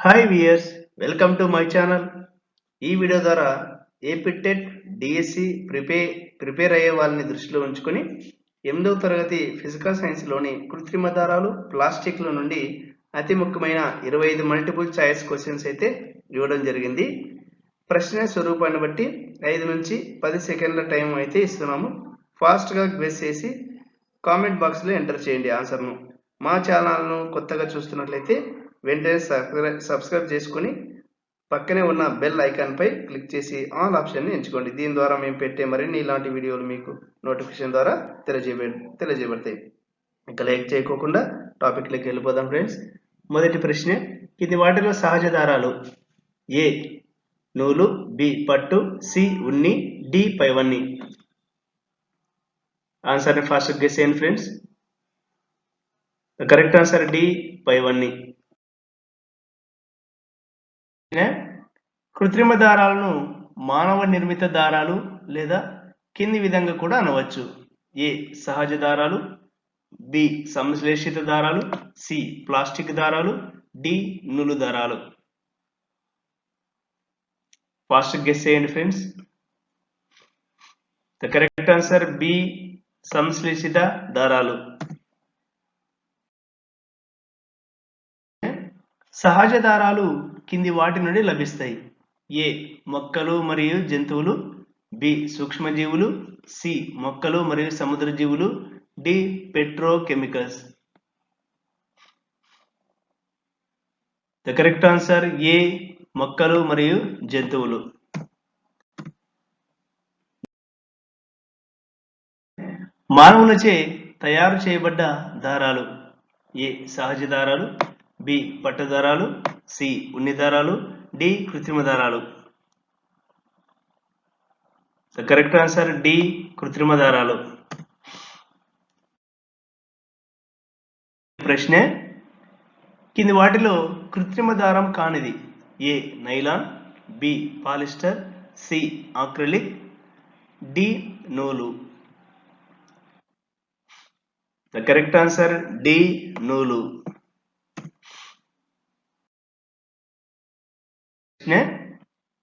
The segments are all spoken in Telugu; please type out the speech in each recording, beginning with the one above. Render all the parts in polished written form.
Hi viewers, welcome to my channel. ఈ వీడియో ద్వారా ఏపీ టెట్ డిఎస్సి ప్రిపేర్ అయ్యే వాళ్ళని దృష్టిలో ఉంచుకొని 8వ తరగతి ఫిజికల్ సైన్స్లోని కృత్రిమ దారాలు ప్లాస్టిక్ల నుండి అతి ముఖ్యమైన 25 మల్టిపుల్ చాయిస్ క్వశ్చన్స్ అయితే ఇవ్వడం జరిగింది. ప్రశ్న స్వరూపాన్ని బట్టి 5 నుంచి 10 సెకండ్ల టైం అయితే ఇస్తున్నాము. ఫాస్ట్గా గెస్ చేసి కామెంట్ బాక్స్లో ఎంటర్ చేయండి ఆన్సర్ను. మా ఛానల్ను కొత్తగా చూస్తున్నట్లయితే వెంటనే సబ్స్క్రైబ్ చేసుకొని పక్కనే ఉన్న బెల్ ఐకాన్ పై క్లిక్ చేసి ఆల్ ఆప్షన్ని ఎంచుకోండి. దీని ద్వారా మేము పెట్టే మరిన్ని ఇలాంటి వీడియోలు మీకు నోటిఫికేషన్ ద్వారా తెలియజేయబడతాయి. ఇక లేట్ చేయకోకుండా టాపిక్లోకి వెళ్ళిపోదాం ఫ్రెండ్స్. మొదటి ప్రశ్న, ఇది వాటిలో సహజ దారాలు: ఏ నూలు, బి పట్టు, సి ఉన్ని, డి పైవన్ని. ఆన్సర్ని ఫాస్ట్ గెస్ చేయండి ఫ్రెండ్స్. కరెక్ట్ ఆన్సర్ డి పైవన్ని. కృత్రిమ దారాలను మానవ నిర్మిత దారాలు లేదా కింది విధంగా కూడా అనవచ్చు: ఏ సహజ దారాలు, బి సంశ్లేషిత దారాలు, సి ప్లాస్టిక్ దారాలు, డి నూలు దారాలు. ఫాస్ట్ గెస్ చేయండి friends. The correct answer B సంశ్లేషిత దారాలు. సహజ దారాలు కింది వాటి నుండి లభిస్తాయి: ఏ మొక్కలు మరియు జంతువులు, బి సూక్ష్మజీవులు, సి మొక్కలు మరియు సముద్ర జీవులు, D petrochemicals. The correct answer A మొక్కలు మరియు జంతువులు. మానవులచే తయారు చేయబడ్డ దారాలు: ఏ సహజ దారాలు, బి పట్టు దారాలు, సి ఉన్ని దారాలు, డి కృత్రిమ దారాలు. ద కరెక్ట్ ఆన్సర్ డి కృత్రిమ దారాలు. ప్రశ్న, కింది వాటిలో కృత్రిమ దారం కానిది: A nylon, B polyester, C acrylic, D నూలు. ద కరెక్ట్ ఆన్సర్ డి నూలు.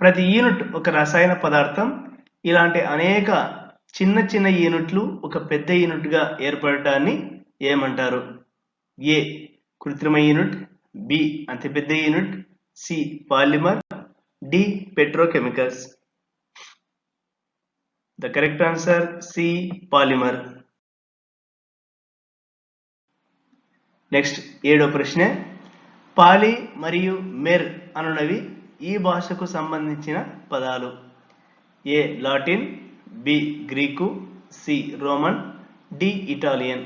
ప్రతి యూనిట్ ఒక రసాయన పదార్థం. ఇలాంటి అనేక చిన్న చిన్న యూనిట్లు ఒక పెద్ద యూనిట్గా ఏర్పడటాన్ని ఏమంటారు? ఏ కృత్రిమ యూనిట్, బి అతిపెద్ద unit, C polymer, D petrochemicals. The correct answer C polymer. Next 7వ ప్రశ్న, పాలి మరియు మెర్ అనునవి ఈ భాషకు సంబంధించిన పదాలు: A Latin, B Greek, C Roman, D Italian.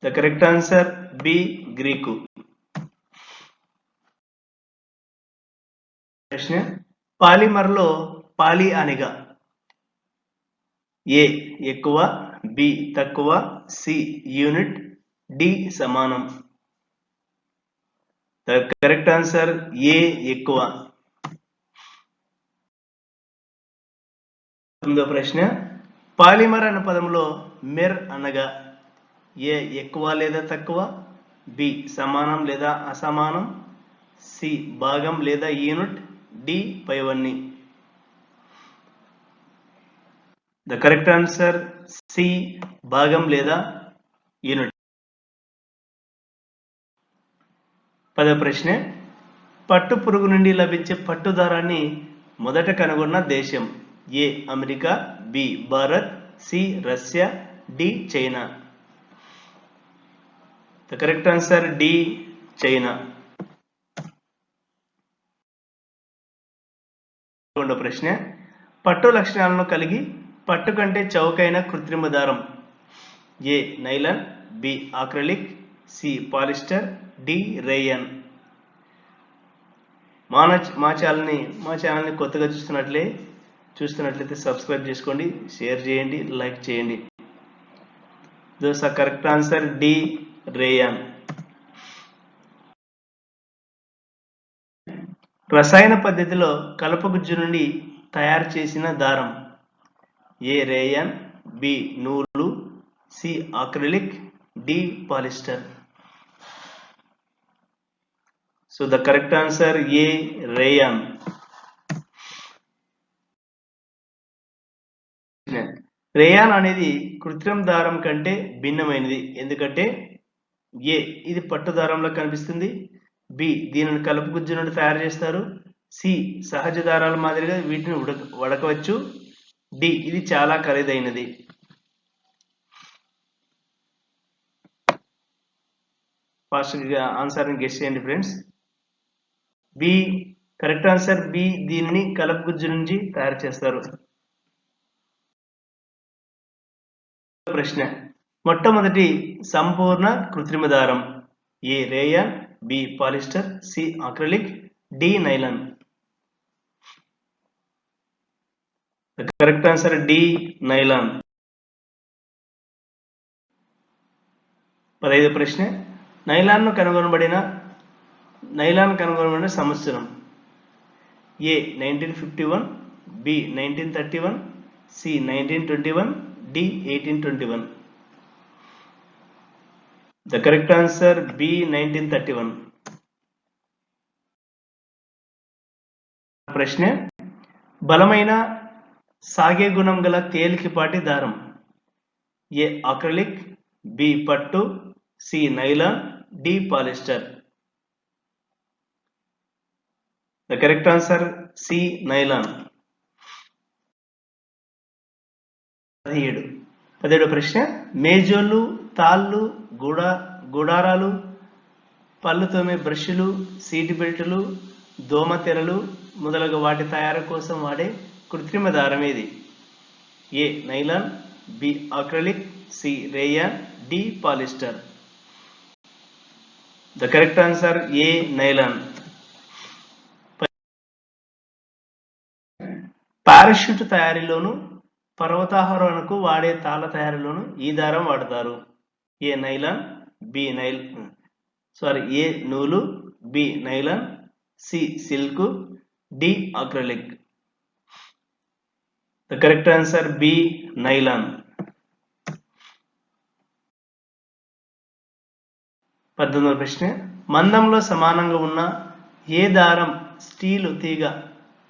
The correct answer B Greek. ప్రశ్న, పాలిమర్లో పాలి అనగా: ఏ ఎక్కువ, బి తక్కువ, సి యూనిట్, డి సమానం. ద కరెక్ట్ ఆన్సర్ ఏ ఎక్కువ. 9వ ప్రశ్న, పాలిమర్ అన్న పదంలో మెర్ అనగా: ఏ ఎక్కువ లేదా తక్కువ, బి సమానం లేదా అసమానం, సి భాగం లేదా యూనిట్, డి పైవన్ని. ద కరెక్ట్ ఆన్సర్ సి భాగం లేదా యూనిట్. 10వ ప్రశ్న, పట్టు పురుగు నుండి లభించే పట్టు దారాన్ని మొదట కనుగొన్న దేశం: A America, B Bharat, C Russia, D China. The correct answer D China. 11వ ప్రశ్న, పట్టు లక్షణాలను కలిగి పట్టు కంటే చౌకైన కృత్రిమ దారం: A nylon, B acrylic, C polyester, D rayon. మా ఛానల్ని కొత్తగా చూస్తున్నట్లయితే సబ్స్క్రైబ్ చేసుకోండి, షేర్ చేయండి, లైక్ చేయండి. Those are correct answer D rayon. రసాయన పద్ధతిలో కలపగుజ్జు నుండి తయారు చేసిన దారం: ఏ రేయన్, బి నూలు, C acrylic, D polyester. So the correct answer A rayon. Rayon అనేది కృత్రిమ దారం కంటే భిన్నమైనది. ఎందుకంటే ఏ ఇది పట్టు దారంలో కనిపిస్తుంది, బి దీనిని కలుపు గుజ్జు నుండి తయారు చేస్తారు, సి సహజ దారాల మాదిరిగా వీటిని వడకవచ్చు, డి ఇది చాలా ఖరీదైనది. ఫాస్ట్ ఆన్సర్ గెస్ చేయండి friends. B correct answer B దీనిని కలుపు గుజ్జు నుంచి తయారు చేస్తారు. ప్రశ్న మొట్టమొదటి సంపూర్ణ కృత్రిమ దారం A rayon, B polyester, C acrylic, D nylon. Correct answer D nylon. 15వ ప్రశ్న నైలాన్ కనుగొనబడిన సంవత్సరం A 1951, B 1931, C 1921, D 1821. The correct answer B 1931. ప్రశ్న బలమైన సాగే గుణం గల తేలికపాటి దారం ఏ అక్రిలిక్, బి పట్టు, C nylon, D polyester. The correct answer C nylon. 17వ ప్రశ్న మేజోళ్ళు, తాళ్ళు, గుడారాలు, పళ్ళు తోమే బ్రష్లు, సీట్ బెల్టులు, దోమ తెరలు మొదలగు వాటి తయారు కోసం వాడే కృత్రిమ దారం ఏది? A nylon, B acrylic, C rayon, D polyester. The correct answer A nylon. Parachute తయారీలోను పర్వతారోహణకు వాడే తాళ్ళ తయారీలోను ఈ దారం వాడతారు. ఏ నైలాన్, ఏ నూలు, B nylon, C silk, D acrylic. The correct answer B nylon. 18వ ప్రశ్న మందంలో సమానంగా ఉన్న ఏ దారం స్టీలు తీగ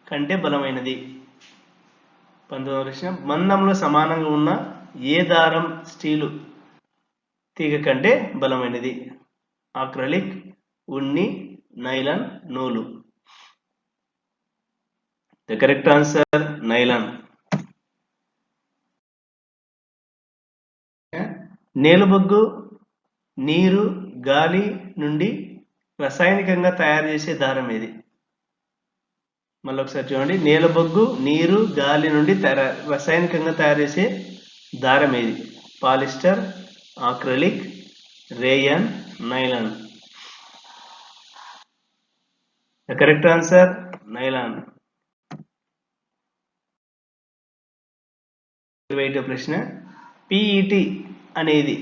కంటే బలమైనది? 19వ ప్రశ్న మందంలో సమానంగా ఉన్న ఏ దారం స్టీలు తీగ కంటే బలమైనది? అక్రిలిక్, ఉన్ని, నైలాన్, నూలు. The correct answer nylon. నేలబొగ్గు నీరు, గాలి నుండి రసాయనికంగా తయారు చేసే దారం ఏది? మళ్ళీ ఒకసారి చూడండి. నేలబొగ్గు నీరు, గాలి నుండి రసాయనికంగా తయారు చేసే దారం ఏది? Polyester, acrylic, rayon, nylon. The correct answer nylon. 21వ ప్రశ్న పిఈటి అనేది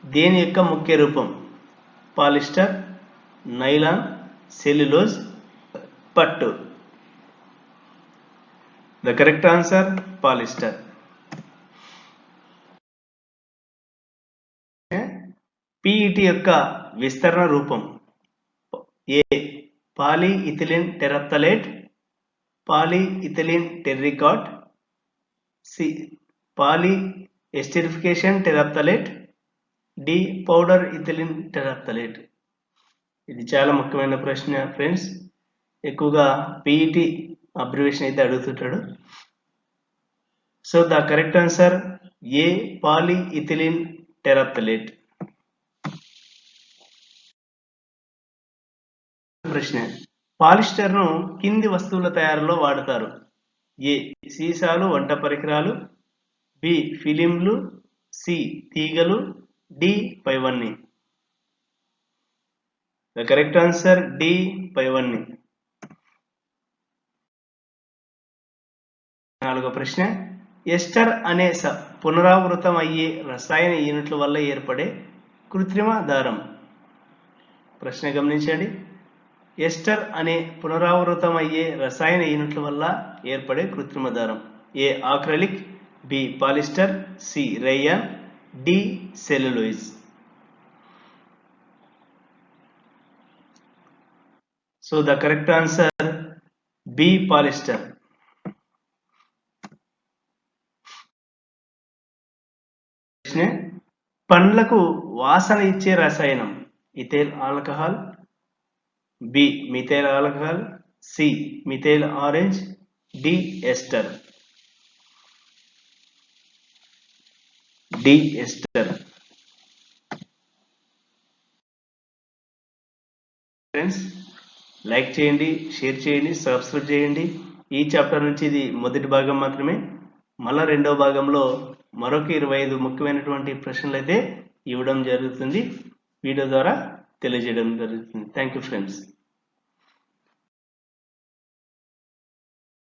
దేని యొక్క ముఖ్య రూపం? పాలిస్టర్, నైలాన్, సెల్యులోజ్, పట్టు. The correct answer polyester. PET యొక్క విస్తరణ రూపం A polyethylene terephthalate, polyethylene terricot, C poly esterification terephthalate, D powder ethylene terephthalate. ఇది చాలా ముఖ్యమైన ప్రశ్న ఫ్రెండ్స్. ఎక్కువగా పిఈటి అబ్రివేషన్ అయితే అడుగుతుంటాడు. So the correct answer A polyethylene terephthalate. ప్రశ్న పాలిస్టర్ను కింది వస్తువుల తయారీలో వాడతారు. ఏ సీసాలు, వంట పరికరాలు, బి ఫిలింలు, సి తీగలు, డి పైవన్నీ. ద కరెక్ట్ ఆన్సర్ డి పైవన్నీ. 4వ ప్రశ్న ఎస్టర్ అనే పునరావృతం అయ్యే రసాయన యూనిట్ల వల్ల ఏర్పడే కృత్రిమ దారం. ప్రశ్న గమనించండి. ఎస్టర్ అనే పునరావృతం అయ్యే రసాయన యూనిట్ల వల్ల ఏర్పడే కృత్రిమ దారం. A acrylic, B polyester, C rayon, D cellulose. So the correct answer B polyester. పండ్లకు వాసన ఇచ్చే రసాయనం ethyl alcohol, B methyl alcohol, C methyl orange, D ester. D ester. Friends, like చేయండి, షేర్ చేయండి, సబ్స్క్రైబ్ చేయండి. ఈ చాప్టర్ నుంచి ఇది మొదటి భాగం మాత్రమే. మళ్ళా రెండో భాగంలో మరొక 25 ముఖ్యమైనటువంటి ప్రశ్నలు అయితే ఇవ్వడం జరుగుతుంది, వీడియో ద్వారా తెలియజేయడం జరుగుతుంది. Thank you friends.